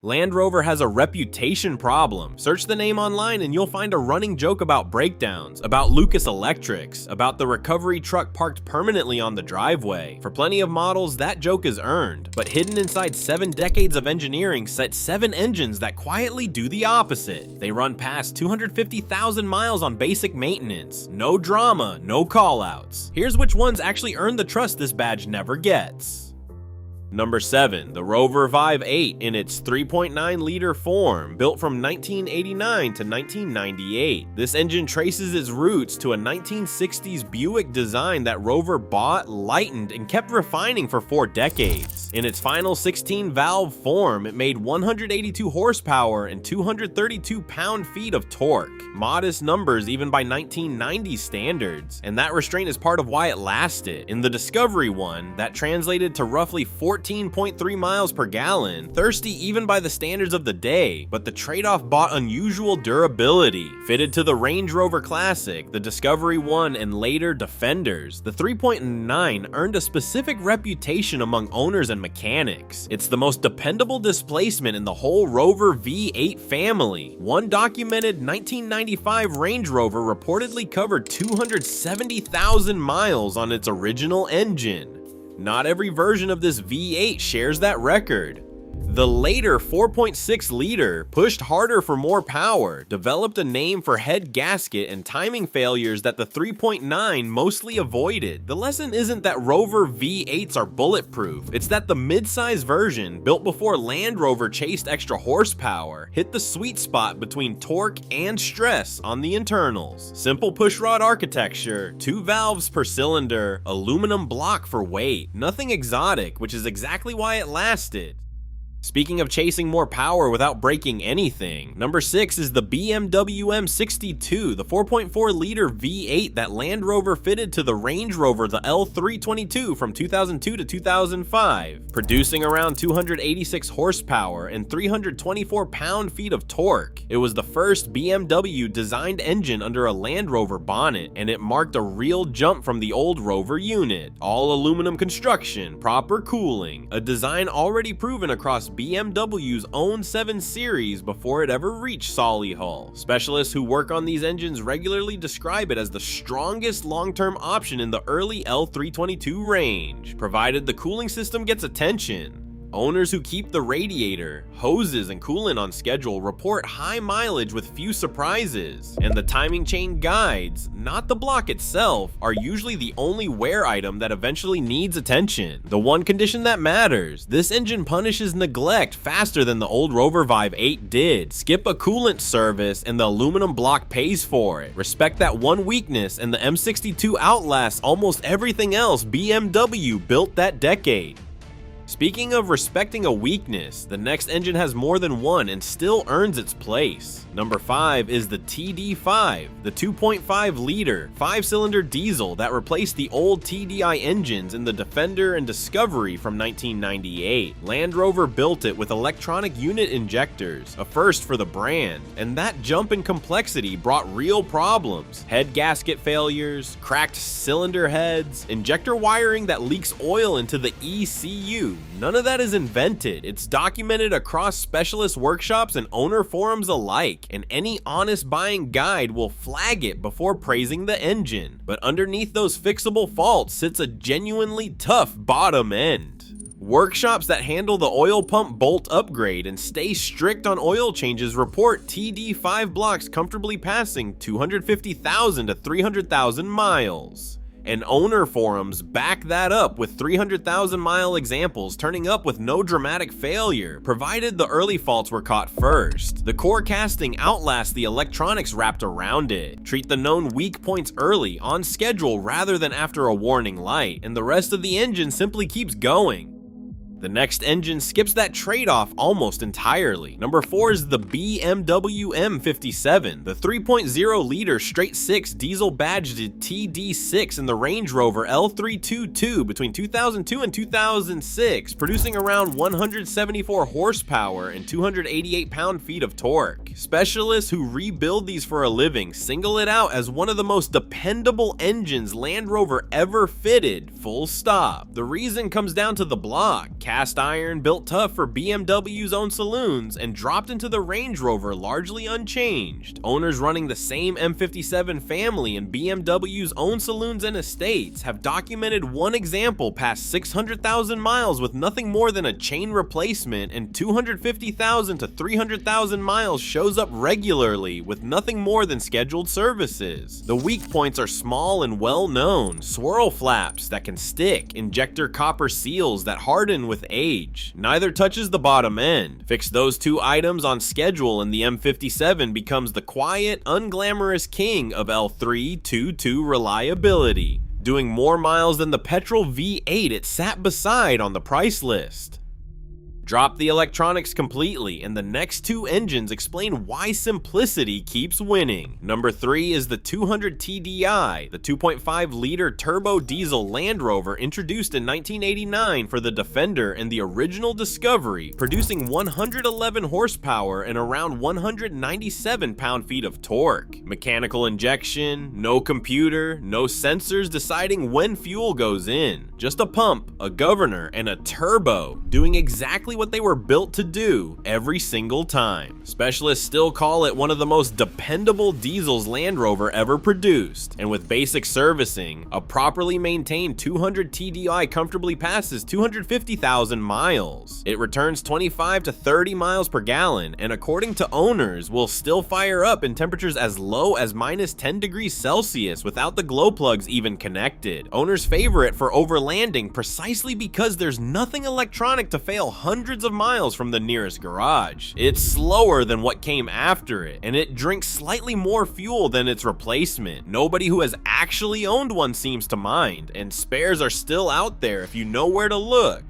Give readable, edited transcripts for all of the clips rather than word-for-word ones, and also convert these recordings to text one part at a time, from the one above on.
Land Rover has a reputation problem. Search the name online and you'll find a running joke about breakdowns, about Lucas Electrics, about the recovery truck parked permanently on the driveway. For plenty of models, that joke is earned, but hidden inside 7 decades of engineering sit 7 engines that quietly do the opposite. They run past 250,000 miles on basic maintenance. No drama, no callouts. Here's which ones actually earn the trust this badge never gets. Number 7, the Rover Vive 8 in its 3.9-liter form, built from 1989 to 1998. This engine traces its roots to a 1960s Buick design that Rover bought, lightened, and kept refining for 4 decades. In its final 16-valve form, it made 182 horsepower and 232 pound-feet of torque. Modest numbers even by 1990 standards, and that restraint is part of why it lasted. In the Discovery one, that translated to roughly 14.3 miles per gallon, thirsty even by the standards of the day, but the trade-off bought unusual durability. Fitted to the Range Rover Classic, the Discovery 1, and later Defenders, the 3.9 earned a specific reputation among owners and mechanics. It's the most dependable displacement in the whole Rover V8 family. One documented 1995 Range Rover reportedly covered 270,000 miles on its original engine. Not every version of this V8 shares that record. The later 4.6-liter pushed harder for more power, developed a name for head gasket and timing failures that the 3.9 mostly avoided. The lesson isn't that Rover V8s are bulletproof, it's that the mid-size version, built before Land Rover chased extra horsepower, hit the sweet spot between torque and stress on the internals. Simple pushrod architecture, 2 valves per cylinder, aluminum block for weight, nothing exotic, which is exactly why it lasted. Speaking of chasing more power without breaking anything, number 6 is the BMW M62, the 4.4-liter V8 that Land Rover fitted to the Range Rover, the L322 from 2002 to 2005, producing around 286 horsepower and 324 pound-feet of torque. It was the first BMW designed engine under a Land Rover bonnet, and it marked a real jump from the old Rover unit. All aluminum construction, proper cooling, a design already proven across BMW's own 7 Series before it ever reached Solihull. Specialists who work on these engines regularly describe it as the strongest long-term option in the early L322 range, provided the cooling system gets attention. Owners who keep the radiator, hoses, and coolant on schedule report high mileage with few surprises, and the timing chain guides, not the block itself, are usually the only wear item that eventually needs attention. The one condition that matters: this engine punishes neglect faster than the old Rover Vive 8 did. Skip a coolant service and the aluminum block pays for it. Respect that one weakness and the M62 outlasts almost everything else BMW built that decade. Speaking of respecting a weakness, the next engine has more than one and still earns its place. Number 5 is the TD5, the 2.5-liter, 5-cylinder diesel that replaced the old TDI engines in the Defender and Discovery from 1998. Land Rover built it with electronic unit injectors, a first for the brand, and that jump in complexity brought real problems. Head gasket failures, cracked cylinder heads, injector wiring that leaks oil into the ECU. None of that is invented. It's documented across specialist workshops and owner forums alike, and any honest buying guide will flag it before praising the engine. But underneath those fixable faults sits a genuinely tough bottom end. Workshops that handle the oil pump bolt upgrade and stay strict on oil changes report TD5 blocks comfortably passing 250,000 to 300,000 miles. And owner forums back that up with 300,000-mile examples turning up with no dramatic failure, provided the early faults were caught first. The core casting outlasts the electronics wrapped around it. Treat the known weak points early, on schedule rather than after a warning light, and the rest of the engine simply keeps going. The next engine skips that trade-off almost entirely. Number 4 is the BMW M57, the 3.0-liter straight-six diesel badged TD6 in the Range Rover L322 between 2002 and 2006, producing around 174 horsepower and 288 pound-feet of torque. Specialists who rebuild these for a living single it out as one of the most dependable engines Land Rover ever fitted, full stop. The reason comes down to the block. cast iron, built tough for BMW's own saloons, and dropped into the Range Rover largely unchanged. Owners running the same M57 family in BMW's own saloons and estates have documented one example past 600,000 miles with nothing more than a chain replacement, and 250,000 to 300,000 miles shows up regularly with nothing more than scheduled services. The weak points are small and well known: swirl flaps that can stick, injector copper seals that harden with age. Neither touches the bottom end. Fix those two items on schedule and the M57 becomes the quiet, unglamorous king of L322 reliability, doing more miles than the petrol V8 it sat beside on the price list. Drop the electronics completely, and the next two engines explain why simplicity keeps winning. Number 3 is the 200 TDI, the 2.5-liter turbo diesel Land Rover introduced in 1989 for the Defender and the original Discovery, producing 111 horsepower and around 197 pound-feet of torque. Mechanical injection, no computer, no sensors deciding when fuel goes in. Just a pump, a governor, and a turbo, doing exactly what they were built to do every single time. Specialists still call it one of the most dependable diesels Land Rover ever produced, and with basic servicing, a properly maintained 200 TDI comfortably passes 250,000 miles. It returns 25 to 30 miles per gallon, and according to owners, will still fire up in temperatures as low as -10 degrees Celsius without the glow plugs even connected. Owners favor it for overlanding precisely because there's nothing electronic to fail hundreds of miles from the nearest garage. It's slower than what came after it, and it drinks slightly more fuel than its replacement. Nobody who has actually owned one seems to mind, and spares are still out there if you know where to look.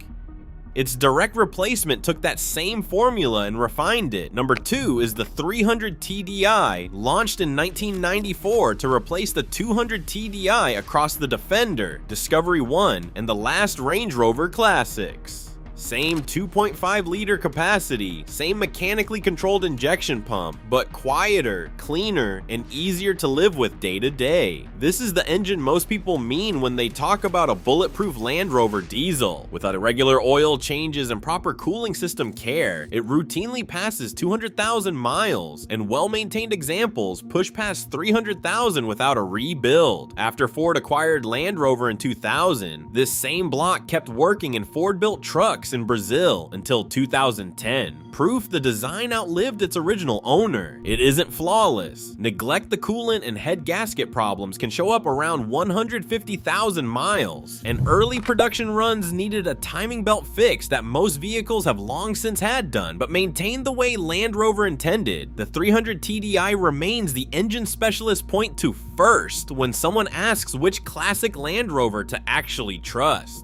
Its direct replacement took that same formula and refined it. Number 2 is the 300 TDI, launched in 1994 to replace the 200 TDI across the Defender, Discovery 1, and the last Range Rover classics. Same 2.5-liter capacity, same mechanically controlled injection pump, but quieter, cleaner, and easier to live with day to day. This is the engine most people mean when they talk about a bulletproof Land Rover diesel. Without irregular oil changes and proper cooling system care, it routinely passes 200,000 miles, and well-maintained examples push past 300,000 without a rebuild. After Ford acquired Land Rover in 2000, this same block kept working in Ford-built trucks in Brazil until 2010. Proof the design outlived its original owner. It isn't flawless. Neglect the coolant and head gasket problems can show up around 150,000 miles, and early production runs needed a timing belt fix that most vehicles have long since had done, but maintained the way Land Rover intended. The 300 TDI remains the engine specialists point to first when someone asks which classic Land Rover to actually trust.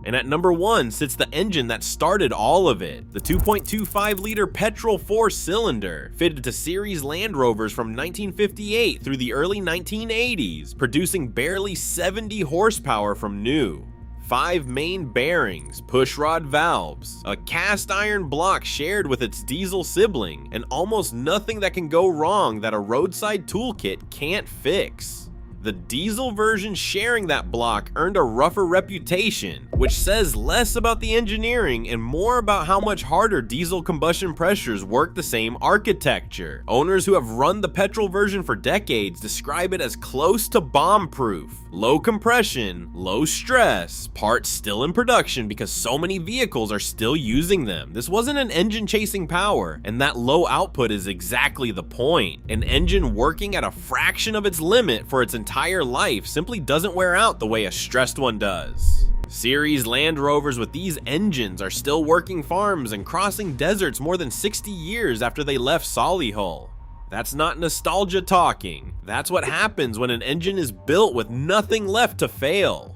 And at number 1 sits the engine that started all of it, the 2.25-liter petrol 4-cylinder, fitted to series Land Rovers from 1958 through the early 1980s, producing barely 70 horsepower from new. 5 main bearings, pushrod valves, a cast iron block shared with its diesel sibling, and almost nothing that can go wrong that a roadside toolkit can't fix. The diesel version sharing that block earned a rougher reputation, which says less about the engineering and more about how much harder diesel combustion pressures work the same architecture. Owners who have run the petrol version for decades describe it as close to bomb-proof. Low compression, low stress, parts still in production because so many vehicles are still using them. This wasn't an engine chasing power, and that low output is exactly the point. An engine working at a fraction of its limit for its entire life simply doesn't wear out the way a stressed one does. Series Land Rovers with these engines are still working farms and crossing deserts more than 60 years after they left Solihull. That's not nostalgia talking. That's what happens when an engine is built with nothing left to fail.